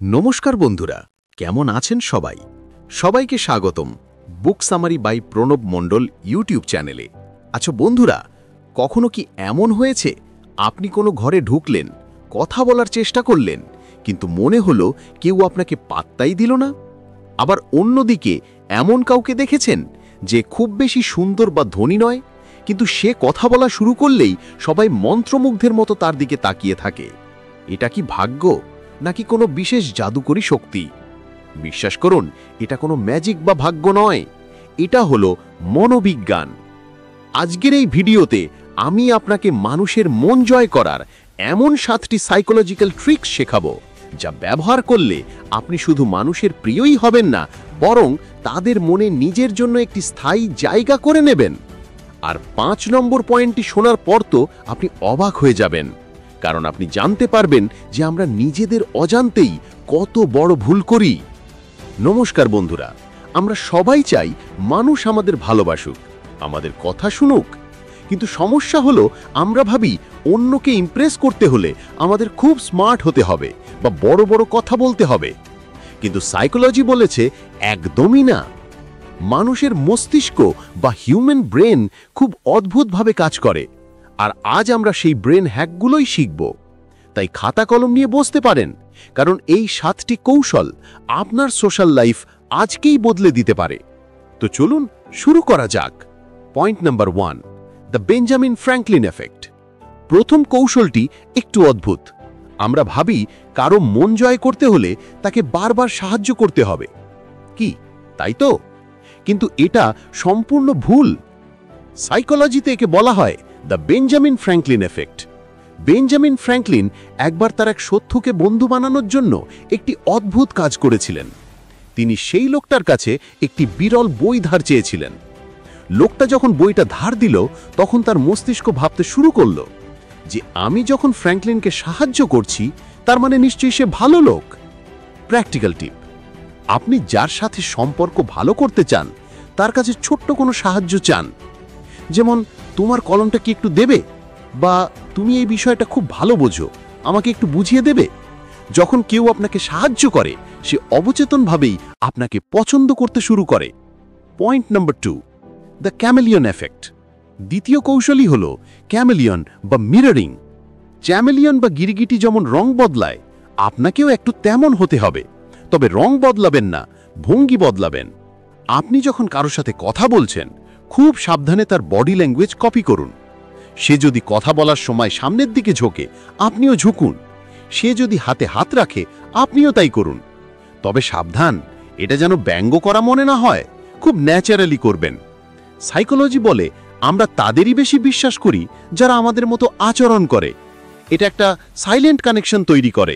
নমস্কার বন্ধুরা, কেমন আছেন সবাই? সবাইকে স্বাগতম book summary by Pranab Mondal YouTube চ্যানেলে। আচ্ছা বন্ধুরা, কখনো কি এমন হয়েছে আপনি কোনো ঘরে ঢুকলেন, কথা বলার চেষ্টা করলেন, কিন্তু মনে হলো কেউ আপনাকে পাত্তাই দিল না? আবার অন্যদিকে এমন কাউকে দেখেছেন যে খুব বেশি সুন্দর বা ধনী নয়, কিন্তু সে কথা বলা শুরু করলেই সবাই মন্ত্রমুগ্ধের মতো তার দিকে তাকিয়ে থাকে? এটা কি ভাগ্য নাকি কোনো বিশেষ জাদুকরী শক্তি? বিশ্বাস করুন, এটা কোনো ম্যাজিক বা ভাগ্য নয়, এটা হলো মনোবিজ্ঞান। আজকের এই ভিডিওতে আমি আপনাকে মানুষের মন জয় করার এমন 7টি সাইকোলজিক্যাল ট্রিক্স শেখাবো, যা ব্যবহার করলে আপনি শুধু মানুষের প্রিয়ই হবেন না, বরং তাদের মনে নিজের জন্য একটি স্থায়ী জায়গা করে নেবেন। আর 5 নম্বর পয়েন্টটি শোনার পর তো আপনি অবাক হয়ে যাবেন, কারণ আপনি জানতে পারবেন যে আমরা নিজেদের অজান্তেই কত বড় ভুল করি। নমস্কার বন্ধুরা, আমরা সবাই চাই মানুষ আমাদের ভালোবাসুক, আমাদের কথা শুনুক, কিন্তু সমস্যা হলো আমরা ভাবি অন্যকে ইমপ্রেস করতে হলে আমাদের খুব স্মার্ট হতে হবে বা বড় বড় কথা বলতে হবে। কিন্তু সাইকোলজি বলেছে একদমই না। মানুষের মস্তিষ্ক বা হিউম্যান ব্রেন খুব অদ্ভুতভাবে কাজ করে, আর আজ আমরা সেই ব্রেন হ্যাকগুলোই শিখব। তাই খাতা কলম নিয়ে বসতে পারেন, কারণ এই 7টি কৌশল আপনার সোশ্যাল লাইফ আজকেই বদলে দিতে পারে। তো চলুন শুরু করা যাক। Point number 1, the Benjamin Franklin effect. প্রথম কৌশলটি একটু অদ্ভুত। আমরা ভাবি কারো মন জয় করতে হলে তাকে বারবার সাহায্য করতে হবে, কি তাই তো? কিন্তু এটা সম্পূর্ণ ভুল। সাইকোলজিতে একে বলা হয় the Benjamin Franklin effect. Benjamin Franklin একবার তার এক শত্রুকে বন্ধু বানানোর জন্য একটি অদ্ভুত কাজ করেছিলেন। তিনি সেই লোকটার কাছে একটি বিরল বই ধার চেয়েছিলেন। লোকটা যখন বইটা ধার দিল, তখন তার মস্তিষ্ক ভাবতে শুরু করল যে আমি যখন ফ্র্যাঙ্কলিনকে সাহায্য করছি, তার মানে নিশ্চয়ই সে ভালো লোক। প্র্যাকটিক্যাল টিপ: আপনি যার সাথে সম্পর্ক ভালো করতে চান, তার কাছে ছোট্ট কোনো সাহায্য চান, যেমন তোমার কলমটা কি একটু দেবে, বা তুমি এই বিষয়টা খুব ভালো বোঝো, আমাকে একটু বুঝিয়ে দেবে। যখন কেউ আপনাকে সাহায্য করে, সে অবচেতনভাবেই আপনাকে পছন্দ করতে শুরু করে। Point number 2, the chameleon effect. দ্বিতীয় কৌশলই হল ক্যামেলিয়ন বা মিররিং। চ্যামেলিয়ন বা গিরগিটি যেমন রং বদলায়, আপনাকেও একটু তেমন হতে হবে, তবে রং বদলাবেন না, ভঙ্গি বদলাবেন। আপনি যখন কারোর সাথে কথা বলছেন, খুব সাবধানে তার বডি ল্যাঙ্গুয়েজ কপি করুন। সে যদি কথা বলার সময় সামনের দিকে ঝোঁকে, আপনিও ঝুঁকুন। সে যদি হাতে হাত রাখে, আপনিও তাই করুন। তবে সাবধান, এটা যেন ব্যঙ্গ করা মনে না হয়, খুব ন্যাচারালি করবেন। সাইকোলজি বলে আমরা তাদেরই বেশি বিশ্বাস করি যারা আমাদের মতো আচরণ করে। এটা একটা সাইলেন্ট কানেকশন তৈরি করে।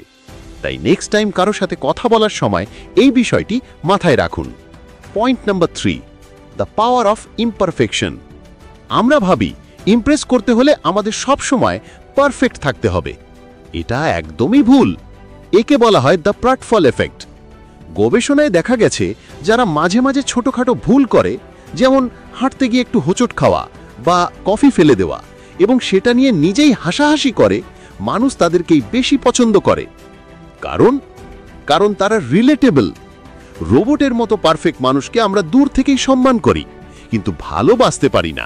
তাই নেক্সট টাইম কারোর সাথে কথা বলার সময় এই বিষয়টি মাথায় রাখুন। Point number 3, the power of imperfection. আমরা ভাবি ইমপ্রেস করতে হলে আমাদের সব সময় পারফেক্ট থাকতে হবে। এটা একদমই ভুল। একে বলা হয় দ্য প্রাটফল এফেক্ট। গবেষণায় দেখা গেছে, যারা মাঝে মাঝে ছোটখাটো ভুল করে, যেমন হাঁটতে গিয়ে একটু হোঁচট খাওয়া বা কফি ফেলে দেওয়া, এবং সেটা নিয়ে নিজেই হাসাহাসি করে, মানুষ তাদেরকেই বেশি পছন্দ করে। কারণ তারা রিলেটেবল। রোবটের মতো পারফেক্ট মানুষকে আমরা দূর থেকেই সম্মান করি, কিন্তু ভালোবাসতে পারি না।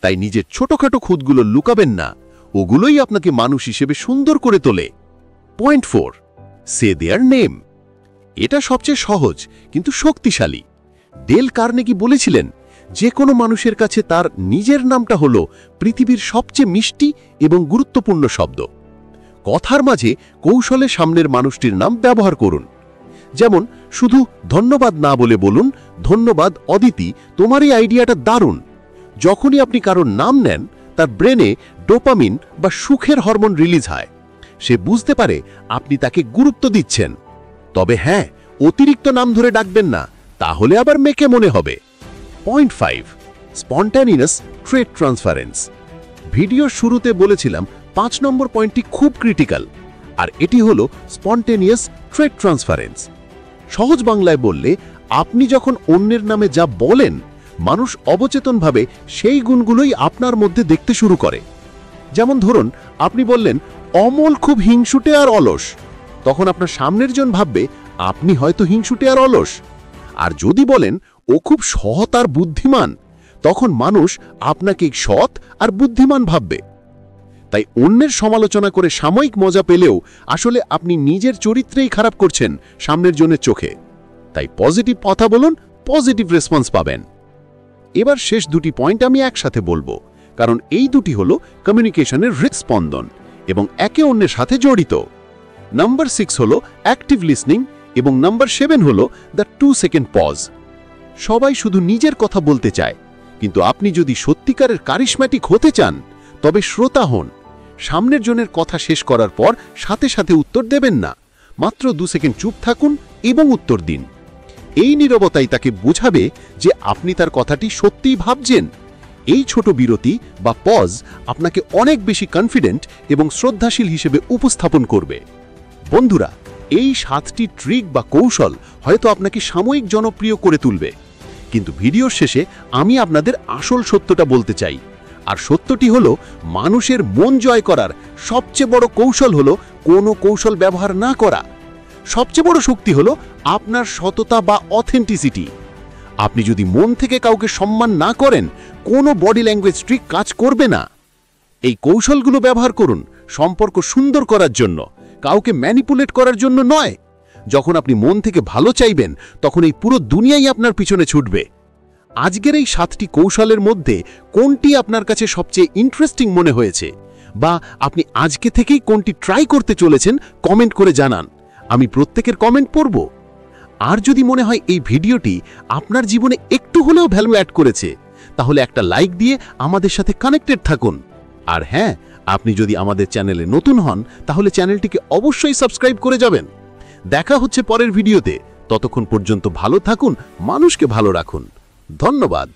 তাই নিজের ছোটখাটো খুঁতগুলো লুকাবেন না, ওগুলোই আপনাকে মানুষ হিসেবে সুন্দর করে তোলে। পয়েন্ট 4, সে দেয়ার নেম। এটা সবচেয়ে সহজ কিন্তু শক্তিশালী। ডেল কার্নেগি বলেছিলেন, যে কোনো মানুষের কাছে তার নিজের নামটা হলো পৃথিবীর সবচেয়ে মিষ্টি এবং গুরুত্বপূর্ণ শব্দ। কথার মাঝে কৌশলে সামনের মানুষটির নাম ব্যবহার করুন। যেমন শুধু ধন্যবাদ না বলে বলুন, ধন্যবাদ অদিতি, তোমার এই আইডিয়াটা দারুণ। যখনই আপনি কারোর নাম নেন, তার ব্রেনে ডোপামিন বা সুখের হরমোন রিলিজ হয়। সে বুঝতে পারে আপনি তাকে গুরুত্ব দিচ্ছেন। তবে হ্যাঁ, অতিরিক্ত নাম ধরে ডাকবেন না, তাহলে আবার মেকে মনে হবে। পয়েন্ট 5, স্পন্টানিয়াস ট্রেট ট্রান্সফারেন্স। ভিডিওর শুরুতে বলেছিলাম 5 নম্বর পয়েন্টটি খুব ক্রিটিক্যাল, আর এটি হলো স্পন্টেনিয়াস ট্রেট ট্রান্সফারেন্স। সহজ বাংলায় বললে, আপনি যখন অন্যের নামে যা বলেন, মানুষ অবচেতনভাবে সেই গুণগুলোই আপনার মধ্যে দেখতে শুরু করে। যেমন ধরুন, আপনি বললেন অমল খুব হিংসুটে আর অলস, তখন আপনার সামনের জন ভাববে আপনি হয়তো হিংসুটে আর অলস। আর যদি বলেন ও খুব সৎ আর বুদ্ধিমান, তখন মানুষ আপনাকে সৎ আর বুদ্ধিমান ভাববে। তাই অন্যের সমালোচনা করে সাময়িক মজা পেলেও আসলে আপনি নিজের চরিত্রেই খারাপ করছেন সামনের জনের চোখে। তাই পজিটিভ কথা বলুন, পজিটিভ রেসপন্স পাবেন। এবার শেষ দুটি পয়েন্ট আমি একসাথে বলবো, কারণ এই দুটি হলো কমিউনিকেশনের হৃৎস্পন্দন এবং একে অন্যের সাথে জড়িত। নাম্বার 6 হলো অ্যাক্টিভ লিসনিং এবং নাম্বার 7 হলো দ্য 2 সেকেন্ড পজ। সবাই শুধু নিজের কথা বলতে চায়, কিন্তু আপনি যদি সত্যিকারের কারিশম্যাটিক হতে চান তবে শ্রোতা হন। সামনের জনের কথা শেষ করার পর সাথে সাথে উত্তর দেবেন না, মাত্র 2 সেকেন্ড চুপ থাকুন এবং উত্তর দিন। এই নীরবতাই তাকে বোঝাবে যে আপনি তার কথাটি সত্যিই ভাবছেন। এই ছোট বিরতি বা পজ আপনাকে অনেক বেশি কনফিডেন্ট এবং শ্রদ্ধাশীল হিসেবে উপস্থাপন করবে। বন্ধুরা, এই 7টি ট্রিক বা কৌশল হয়তো আপনাকে সাময়িক জনপ্রিয় করে তুলবে, কিন্তু ভিডিওর শেষে আমি আপনাদের আসল সত্যটা বলতে চাই। আর সত্যটি হলো, মানুষের মন জয় করার সবচেয়ে বড় কৌশল হলো কোনো কৌশল ব্যবহার না করা। সবচেয়ে বড় শক্তি হলো আপনার সততা বা অথেন্টিসিটি। আপনি যদি মন থেকে কাউকে সম্মান না করেন, কোনো বডি ল্যাঙ্গুয়েজ ট্রিক কাজ করবে না। এই কৌশলগুলো ব্যবহার করুন সম্পর্ক সুন্দর করার জন্য, কাউকে ম্যানিপুলেট করার জন্য নয়। যখন আপনি মন থেকে ভালো চাইবেন, তখন এই পুরো দুনিয়াই আপনার পিছনে ছুটবে। আজকের এই 7টি কৌশলের মধ্যে কোনটি আপনার কাছে সবচেয়ে ইন্টারেস্টিং মনে হয়েছে, বা আপনি আজকে থেকেই কোনটি ট্রাই করতে চলেছেন, কমেন্ট করে জানান। আমি প্রত্যেকের কমেন্ট পড়ব। আর যদি মনে হয় এই ভিডিওটি আপনার জীবনে একটু হলেও ভ্যালু অ্যাড করেছে, তাহলে একটা লাইক দিয়ে আমাদের সাথে কানেক্টেড থাকুন। আর হ্যাঁ, আপনি যদি আমাদের চ্যানেলে নতুন হন, তাহলে চ্যানেলটিকে অবশ্যই সাবস্ক্রাইব করে যাবেন। দেখা হচ্ছে পরের ভিডিওতে। ততক্ষণ পর্যন্ত ভালো থাকুন, মানুষকে ভালো রাখুন। ধন্যবাদ।